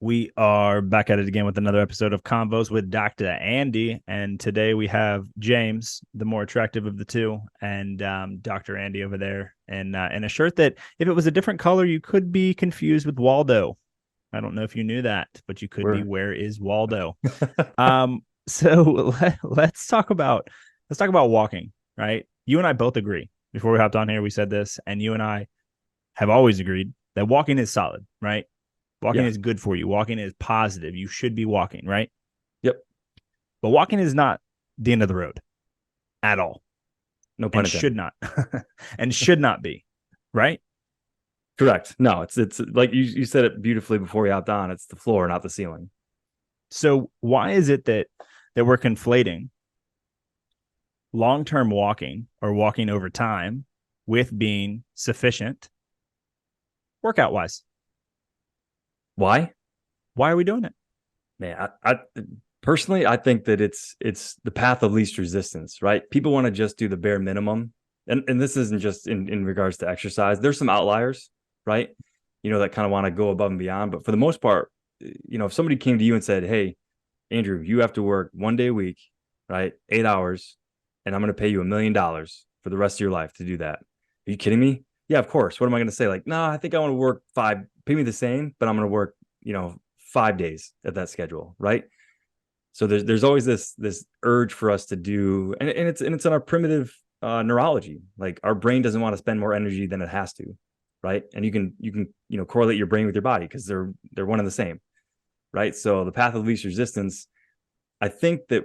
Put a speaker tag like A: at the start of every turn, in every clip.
A: We are back at it again with another episode of Convos with Dr. Andy. And today we have James, the more attractive of the two, and Dr. Andy over there in a shirt that, if it was a different color, you could be confused with Waldo. I don't know if you knew that, but you could be,
B: We're
A: where is Waldo? So let's talk about walking, right? You and I both agree. Before we hopped on here, we said this, and you and I have always agreed that walking is solid, right? Walking
B: yeah.
A: is good for you. Walking is positive. You should be walking, right?
B: Yep.
A: But walking is not the end of the road at all,
B: No pun
A: and
B: intended.
A: should not, and should not be, right?
B: Correct. No, it's like you said it beautifully before we hopped on. It's the floor, not the ceiling.
A: So why is it that we're conflating long-term walking or walking over time with being sufficient workout wise?
B: Why?
A: Why are we doing it?
B: Man, I personally I think that it's the path of least resistance, right? People want to just do the bare minimum. And this isn't just in regards to exercise. There's some outliers, right? That kind of want to go above and beyond. But for the most part, if somebody came to you and said, "Hey, Andrew, you have to work 1 day a week, right? 8 hours, and I'm going to pay you $1 million for the rest of your life to do that." Are you kidding me? Yeah, of course. What am I going to say? Like, no, I think I want to work pay me the same, but I'm going to work, 5 days at that schedule, right? So there's always this urge for us to do, and it's in our primitive neurology. Like our brain doesn't want to spend more energy than it has to, right? And you can correlate your brain with your body because they're one and the same, right? So the path of least resistance, I think that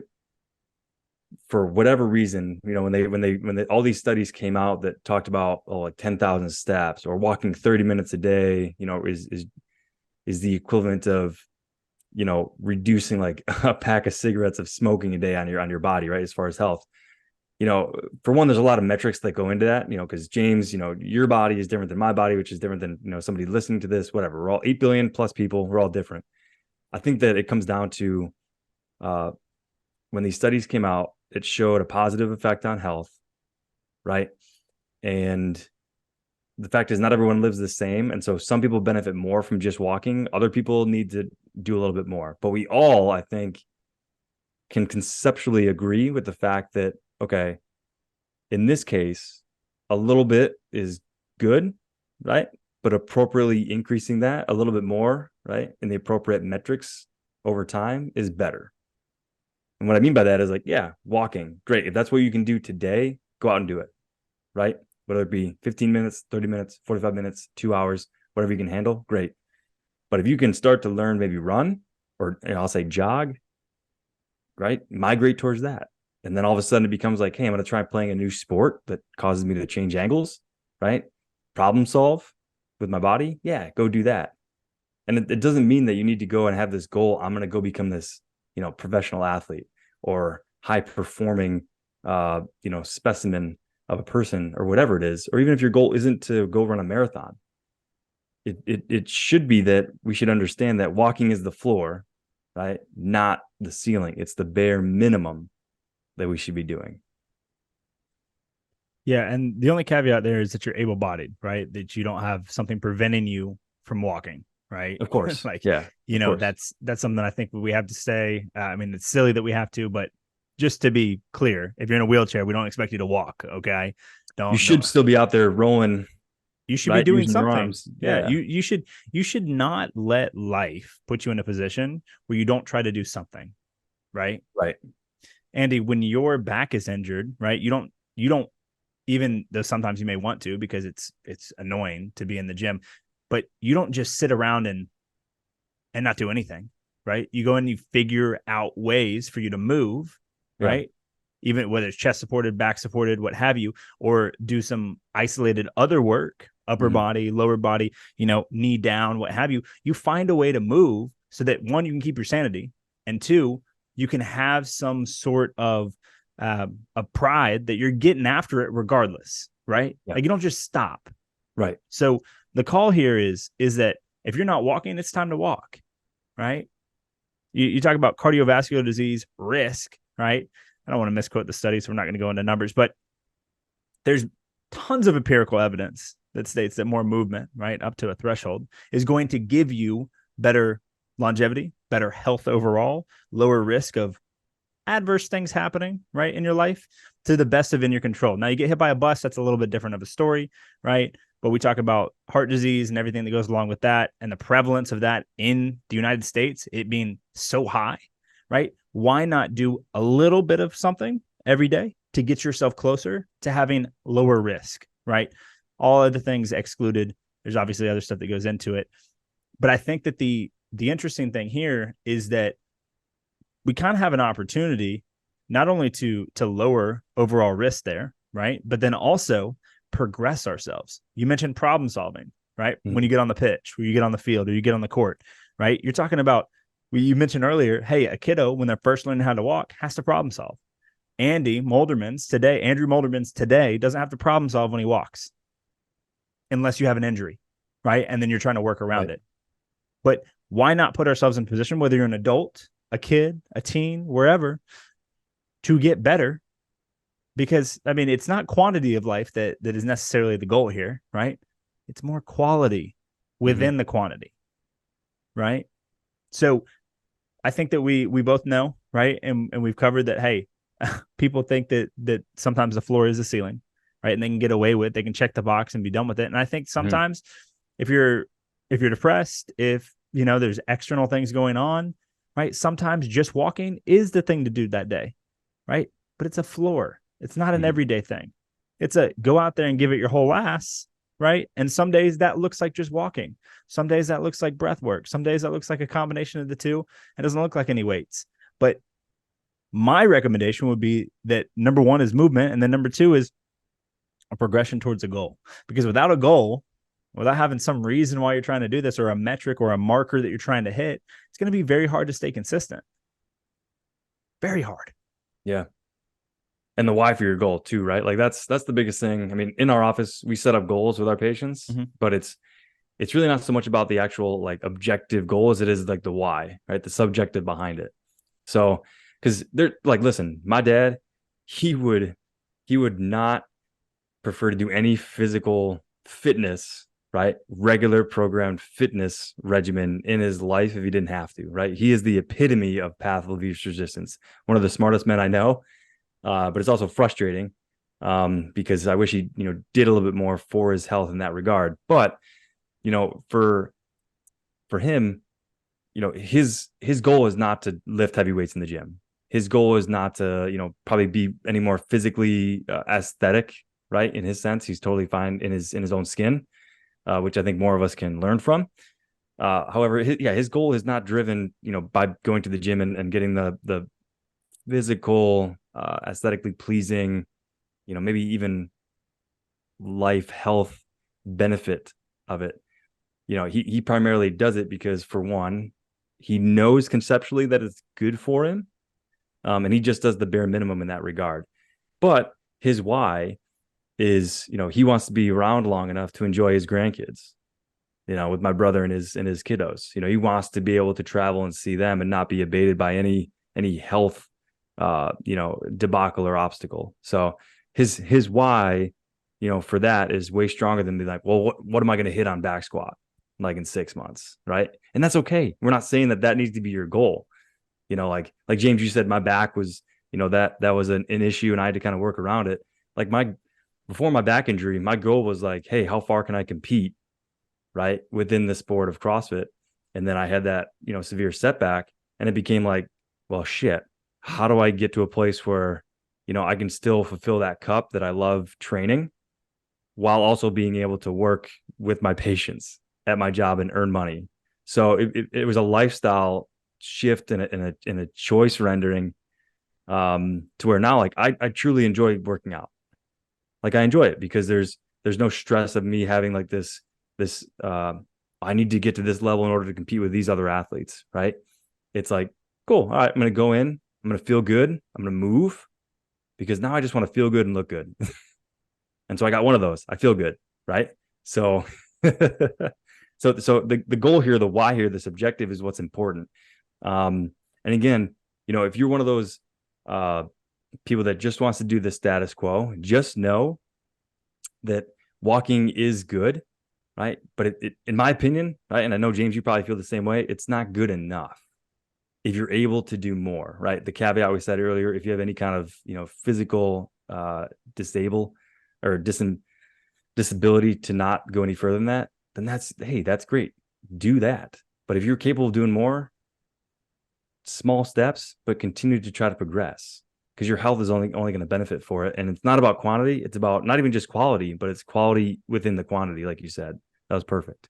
B: for whatever reason, when all these studies came out that talked about like 10,000 steps or walking 30 minutes a day, is the equivalent of reducing like a pack of cigarettes of smoking a day on your body, right? As far as health, for one, there's a lot of metrics that go into that, because James, your body is different than my body, which is different than somebody listening to this, whatever. We're all 8 billion plus people, we're all different. I think that it comes down to uh when these studies came out, it showed a positive effect on health, right? And the fact is, not everyone lives the same. And so some people benefit more from just walking. Other people need to do a little bit more. But we all, I think, can conceptually agree with the fact that, okay, in this case, a little bit is good, right? But appropriately increasing that a little bit more, right, in the appropriate metrics over time is better. And what I mean by that is like, yeah, walking, great. If that's what you can do today, go out and do it, right? Whether it be 15 minutes, 30 minutes, 45 minutes, 2 hours, whatever you can handle, great. But if you can start to learn, maybe run, or I'll say jog, right? Migrate towards that. And then all of a sudden it becomes like, hey, I'm going to try playing a new sport that causes me to change angles, right? Problem solve with my body. Yeah, go do that. And it doesn't mean that you need to go and have this goal. I'm going to go become this, professional athlete or high performing, specimen of a person or whatever it is. Or even if your goal isn't to go run a marathon, it should be that we should understand that walking is the floor, right? Not the ceiling. It's the bare minimum that we should be doing.
A: Yeah, and the only caveat there is that you're able-bodied, right? That you don't have something preventing you from walking, right?
B: Of course.
A: Like,
B: Yeah, of course.
A: that's something I think we have to say. I mean, it's silly that we have to, but just to be clear, if you're in a wheelchair, we don't expect you to walk. Okay,
B: You
A: don't.
B: should still be out there rolling,
A: You should be
B: right?
A: doing
B: Using your
A: something.
B: arms.
A: Yeah,
B: Yeah.
A: you should not let life put you in a position where you don't try to do something, right?
B: Right.
A: Andy, when your back is injured, right? You don't even though sometimes you may want to because it's annoying to be in the gym, but you don't just sit around and not do anything, right? You go and you figure out ways for you to move,
B: Yeah.
A: right? Even whether it's chest supported, back supported, what have you, or do some isolated other work, upper
B: Mhm.
A: body, lower body, knee down, what have you. You find a way to move so that one, you can keep your sanity, and two, you can have some sort of a pride that you're getting after it regardless, right?
B: Yeah.
A: Like you don't just stop.
B: Right.
A: So the call here is that if you're not walking, it's time to walk, right? You talk about cardiovascular disease risk, right? I don't want to misquote the study, so we're not going to go into numbers, but there's tons of empirical evidence that states that more movement, right, up to a threshold, is going to give you better longevity, better health overall, lower risk of adverse things happening, right, in your life to the best of in your control. Now, you get hit by a bus, that's a little bit different of a story, right? But we talk about heart disease and everything that goes along with that and the prevalence of that in the United States, it being so high, right? Why not do a little bit of something every day to get yourself closer to having lower risk, right? All other things excluded. There's obviously other stuff that goes into it. But I think that the interesting thing here is that we kind of have an opportunity not only to lower overall risk there, right? But then also progress ourselves. You mentioned problem solving, right? Mm-hmm. When you get on the pitch, when you get on the field, or you get on the court, right? You're talking about, you mentioned earlier, hey, a kiddo, when they're first learning how to walk, has to problem solve. Andrew Molderman's today doesn't have to problem solve when he walks, unless you have an injury, right? And then you're trying to work around it. But why not put ourselves in position, whether you're an adult, a kid, a teen, wherever, to get better? Because, I mean, it's not quantity of life that is necessarily the goal here, right? It's more quality within the quantity, right? So I think that we both know, right? And we've covered that, hey, people think that sometimes the floor is the ceiling, right? And they can get away with it. They can check the box and be done with it. And I think sometimes if you're depressed, if, you know, there's external things going on, right? Sometimes just walking is the thing to do that day, right? But it's a floor. It's not an everyday thing. It's a go out there and give it your whole ass, right? And some days that looks like just walking. Some days that looks like breath work. Some days that looks like a combination of the two. It doesn't look like any weights. But my recommendation would be that number one is movement, and then number two is a progression towards a goal. Because without a goal, without having some reason why you're trying to do this, or a metric or a marker that you're trying to hit, it's going to be very hard to stay consistent. Very hard.
B: Yeah. And the why for your goal too, right? Like that's the biggest thing. I mean, in our office, we set up goals with our patients, but it's really not so much about the actual like objective goal as it is like the why, right? The subjective behind it. So, because they're like, listen, my dad, he would not prefer to do any physical fitness, right? Regular programmed fitness regimen in his life if he didn't have to, right? He is the epitome of path of least resistance. One of the smartest men I know. But it's also frustrating because I wish he, did a little bit more for his health in that regard. But, for him, his goal is not to lift heavy weights in the gym. His goal is not to, probably be any more physically aesthetic, right? In his sense, he's totally fine in his own skin, which I think more of us can learn from. However, his goal is not driven, by going to the gym and getting the physical, aesthetically pleasing, maybe even life health benefit of it. He primarily does it because, for one, he knows conceptually that it's good for him. And he just does the bare minimum in that regard. But his why is, he wants to be around long enough to enjoy his grandkids, with my brother and his kiddos. He wants to be able to travel and see them and not be abated by any health debacle or obstacle. So his why, for that is way stronger than be like, well, what am I going to hit on back squat like in 6 months? Right. And that's okay. We're not saying that needs to be your goal. Like James, you said, my back was, that was an issue and I had to kind of work around it. Like before my back injury, my goal was like, hey, how far can I compete? Right. Within the sport of CrossFit. And then I had that, severe setback, and it became like, well, shit, how do I get to a place where, I can still fulfill that cup that I love training while also being able to work with my patients at my job and earn money? So it was a lifestyle shift and a choice rendering, to where now, like, I truly enjoy working out. Like, I enjoy it because there's no stress of me having like this I need to get to this level in order to compete with these other athletes. Right. It's like, cool. All right, I'm going to go in. I'm going to feel good. I'm going to move because now I just want to feel good and look good. And so I got one of those. I feel good. Right. So, so the goal here, the why here, the subjective is what's important. And again, if you're one of those people that just wants to do the status quo, just know that walking is good. right? But in my opinion, right, and I know James, you probably feel the same way. It's not good enough if you're able to do more, right? The caveat we said earlier: if you have any kind of physical disability to not go any further than that, then that's great. Do that. But if you're capable of doing more, small steps, but continue to try to progress, because your health is only going to benefit for it. And it's not about quantity. It's about not even just quality, but it's quality within the quantity. Like you said, that was perfect.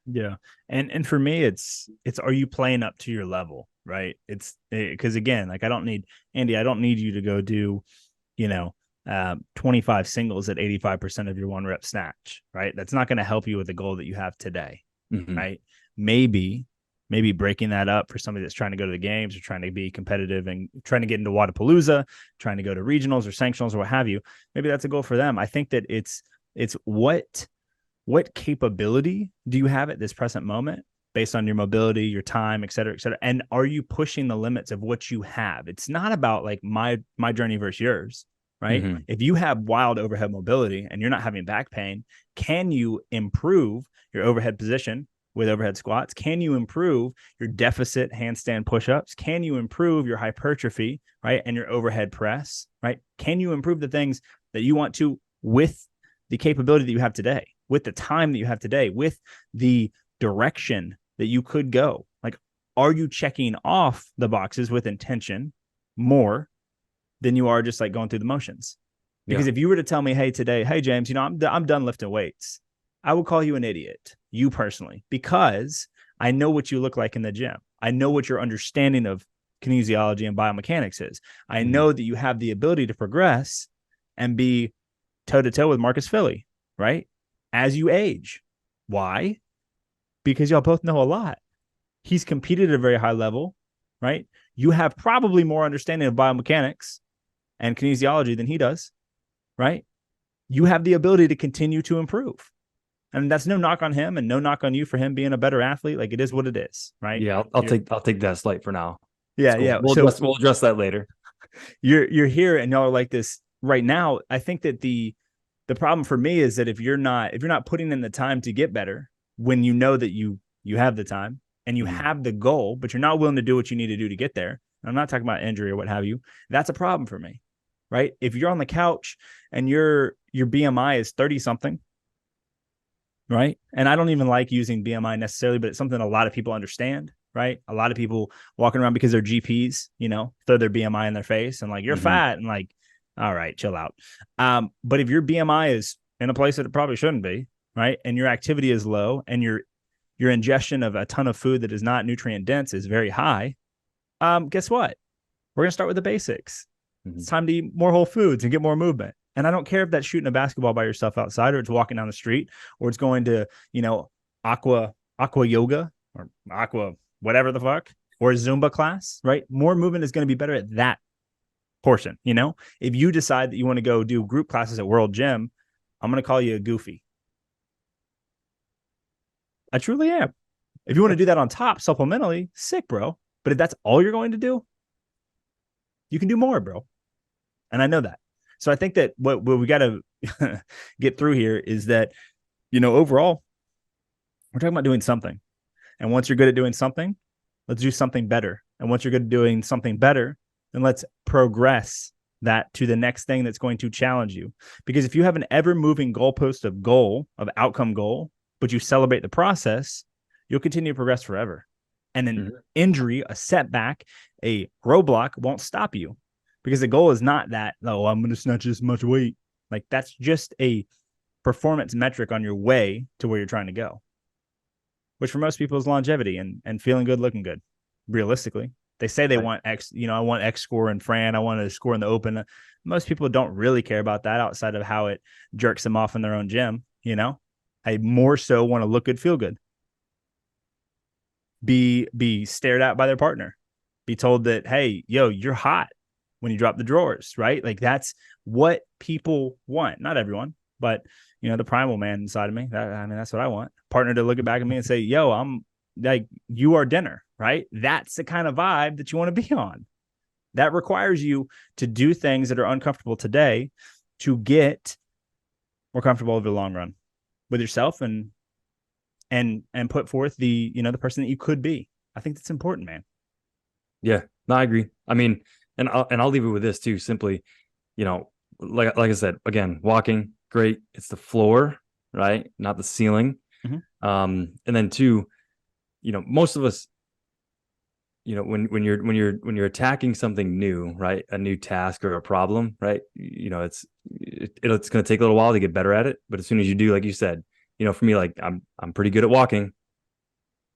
A: Yeah. And for me, it's, are you playing up to your level? Right. It's because again, like I don't need you to go do, 25 singles at 85% of your 1 rep snatch. Right. That's not going to help you with the goal that you have today.
B: Mm-hmm.
A: Right. Maybe breaking that up for somebody that's trying to go to the games or trying to be competitive and trying to get into Wodapalooza, trying to go to regionals or sanctionals or what have you. Maybe that's a goal for them. I think that it's what capability do you have at this present moment based on your mobility, your time, et cetera, et cetera. And are you pushing the limits of what you have? It's not about like my journey versus yours, right?
B: Mm-hmm.
A: If you have wild overhead mobility and you're not having back pain, can you improve your overhead position with overhead squats? Can you improve your deficit handstand push-ups? Can you improve your hypertrophy, right? And your overhead press, right? Can you improve the things that you want to with the capability that you have today, with the time that you have today, with the direction that you could go? Like, are you checking off the boxes with intention more than you are just like going through the motions? Because if you were to tell me, hey, today, hey, James, I'm done lifting weights, I would call you an idiot, you personally, because I know what you look like in the gym. I know what your understanding of kinesiology and biomechanics is. I know that you have the ability to progress and be toe to toe with Marcus Filly, right? As you age. Why? Because y'all both know a lot. He's competed at a very high level, right? You have probably more understanding of biomechanics and kinesiology than he does, right? You have the ability to continue to improve. And that's no knock on him and no knock on you for him being a better athlete. Like, it is what it is, right?
B: Yeah, I'll take that slight for now.
A: Yeah,
B: cool.
A: yeah.
B: We'll address that later.
A: You're here and y'all are like this right now. I think that the problem for me is that if you're not putting in the time to get better, when you know that you have the time and you have the goal, but you're not willing to do what you need to do to get there. And I'm not talking about injury or what have you. That's a problem for me, right? If you're on the couch and your BMI is 30 something, right? And I don't even like using BMI necessarily, but it's something a lot of people understand, right? A lot of people walking around because they're GPs, throw their BMI in their face and like, you're fat, and like, all right, chill out. But if your BMI is in a place that it probably shouldn't be, right, and your activity is low and your ingestion of a ton of food that is not nutrient dense is very high, guess what? We're going to start with the basics. It's time to eat more whole foods and get more movement. And I don't care if that's shooting a basketball by yourself outside, or it's walking down the street, or it's going to, aqua yoga or aqua whatever the fuck, or a Zumba class, right? More movement is going to be better at that portion. If you decide that you want to go do group classes at World Gym, I'm going to call you a goofy. I truly am. If you want to do that on top supplementally, sick, bro. But if that's all you're going to do, you can do more, bro. And I know that. So I think that what we got to get through here is that, overall, we're talking about doing something. And once you're good at doing something, let's do something better. And once you're good at doing something better, then let's progress that to the next thing that's going to challenge you. Because if you have an ever-moving goalpost of outcome goal, but you celebrate the process, you'll continue to progress forever. And an injury, a setback, a roadblock won't stop you. Because the goal is not that, oh, I'm going to snatch this much weight. Like, that's just a performance metric on your way to where you're trying to go, which for most people is longevity and feeling good, looking good. Realistically, they say they want X, I want X score in Fran. I want to score in the Open. Most people don't really care about that outside of how it jerks them off in their own gym. I more so want to look good, feel good, be stared at by their partner, be told that, hey, yo, you're hot when you drop the drawers, right? Like, that's what people want. Not everyone, but the primal man inside of me. That's what I want. Partner to look back at me and say, yo, I'm like, you are dinner, right? That's the kind of vibe that you want to be on. That requires you to do things that are uncomfortable today to get more comfortable over the long run with yourself and and put forth the, the person that you could be. I think that's important, man.
B: Yeah, no, I agree. I mean, and I'll leave it with this too. Simply, like I said, again, walking, great. It's the floor, right? Not the ceiling.
A: Mm-hmm.
B: And then two, most of us, when you're attacking something new, right? A new task or a problem, right? It's going to take a little while to get better at it, but as soon as you do, like you said, for me, like I'm pretty good at walking.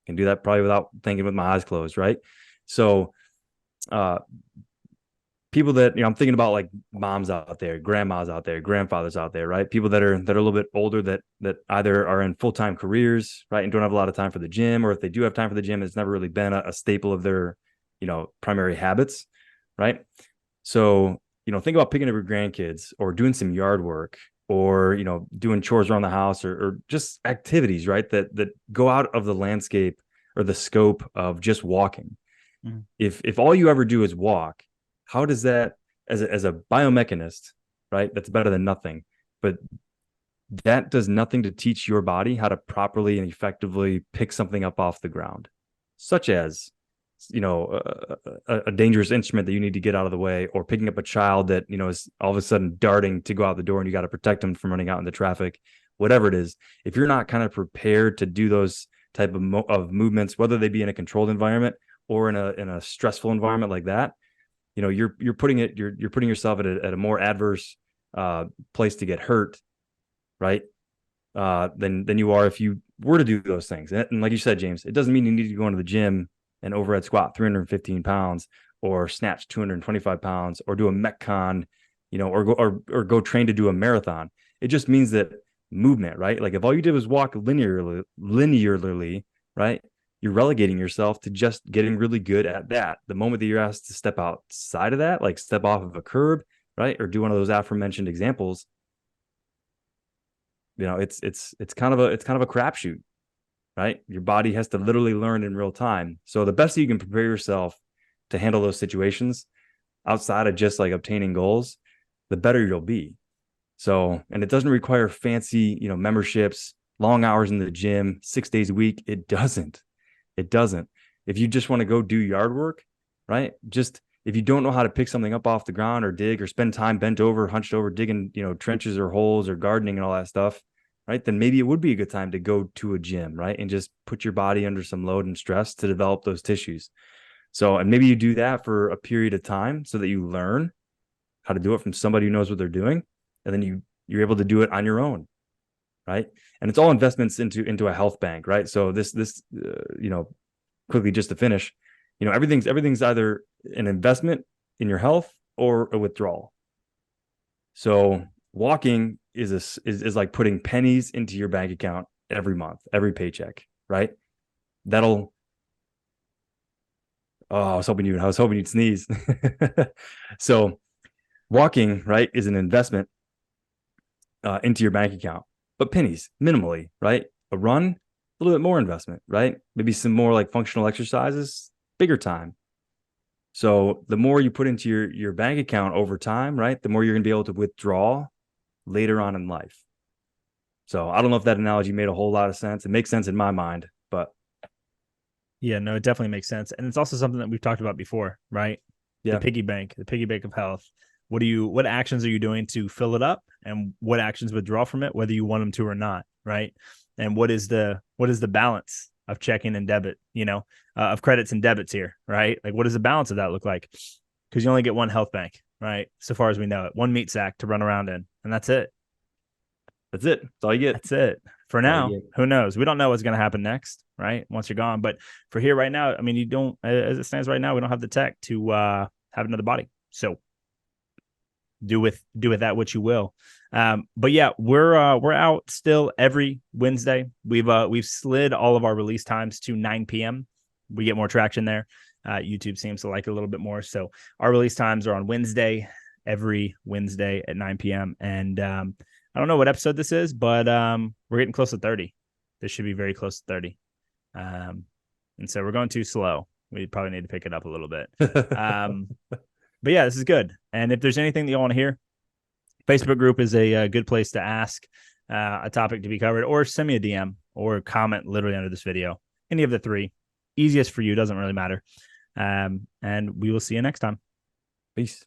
B: Can do that probably without thinking with my eyes closed, right? So, uh, people that I'm thinking about, like moms out there, grandmas out there, grandfathers out there, right? People that are a little bit older that either are in full-time careers, right, and don't have a lot of time for the gym, or if they do have time for the gym, it's never really been a staple of their primary habits, right? So think about picking up your grandkids or doing some yard work, or doing chores around the house, or just activities, right, that go out of the landscape or the scope of just walking.
A: Mm-hmm.
B: If all you ever do is walk, how does that, as a biomechanist, right? That's better than nothing, but that does nothing to teach your body how to properly and effectively pick something up off the ground, such as a dangerous instrument that you need to get out of the way, or picking up a child that is all of a sudden darting to go out the door and you got to protect them from running out in the traffic, whatever it is. If you're not kind of prepared to do those type of movements, whether they be in a controlled environment or in a stressful environment like that, you're putting yourself at a more adverse place to get hurt, right? Than you are if you were to do those things. And like you said, James, it doesn't mean you need to go into the gym and overhead squat 315 pounds, or snatch 225 pounds, or do a Metcon, or go train to do a marathon. It just means that movement, right? Like if all you did was walk linearly, right? You're relegating yourself to just getting really good at that. The moment that you're asked to step outside of that, like step off of a curb, right, or do one of those aforementioned examples, it's kind of a crapshoot, right? Your body has to literally learn in real time. So the best you can prepare yourself to handle those situations outside of just like obtaining goals, the better you'll be. So, and it doesn't require fancy, memberships, long hours in the gym, 6 days a week. It doesn't. If you just want to go do yard work, right? Just if you don't know how to pick something up off the ground, or dig, or spend time bent over, hunched over, digging, trenches or holes, or gardening and all that stuff, right? Then maybe it would be a good time to go to a gym, right? And just put your body under some load and stress to develop those tissues. So, and maybe you do that for a period of time so that you learn how to do it from somebody who knows what they're doing. And then you're able to do it on your own, right? And it's all investments into a health bank, right? So this quickly, just to finish, everything's either an investment in your health or a withdrawal. So walking is like putting pennies into your bank account every month, every paycheck, right? I was hoping you'd sneeze. So walking, right, is an investment into your bank account, but pennies, minimally, right? A run, a little bit more investment, right? Maybe some more like functional exercises, bigger time. So the more you put into your bank account over time, right, the more you're going to be able to withdraw later on in life. So I don't know if that analogy made a whole lot of sense. It makes sense in my mind, but
A: yeah, no, it definitely makes sense. And it's also something that we've talked about before, right?
B: Yeah.
A: The piggy bank of health. What actions are you doing to fill it up, and what actions withdraw from it, whether you want them to or not, right? And what is the balance of checking and debit, of credits and debits here, right? Like, what does the balance of that look like? Because you only get one health bank, right? So far as we know it, one meat sack to run around in, and that's it.
B: That's it. That's all you get.
A: That's it. For now, who knows? We don't know what's going to happen next, right? Once you're gone. But for here right now, I mean, you don't, as it stands right now, we don't have the tech to have another body. So do with that what you will. But yeah, we're out still every Wednesday. We've slid all of our release times to 9 p.m. We get more traction there. YouTube seems to like it a little bit more. So our release times are on Wednesday, every Wednesday at 9 p.m. And I don't know what episode this is, but we're getting close to 30. This should be very close to 30. And so we're going too slow. We probably need to pick it up a little bit. But yeah, this is good. And if there's anything that you want to hear, Facebook group is a good place to ask a topic to be covered, or send me a DM or comment literally under this video. Any of the three. Easiest for you, doesn't really matter. And we will see you next time.
B: Peace.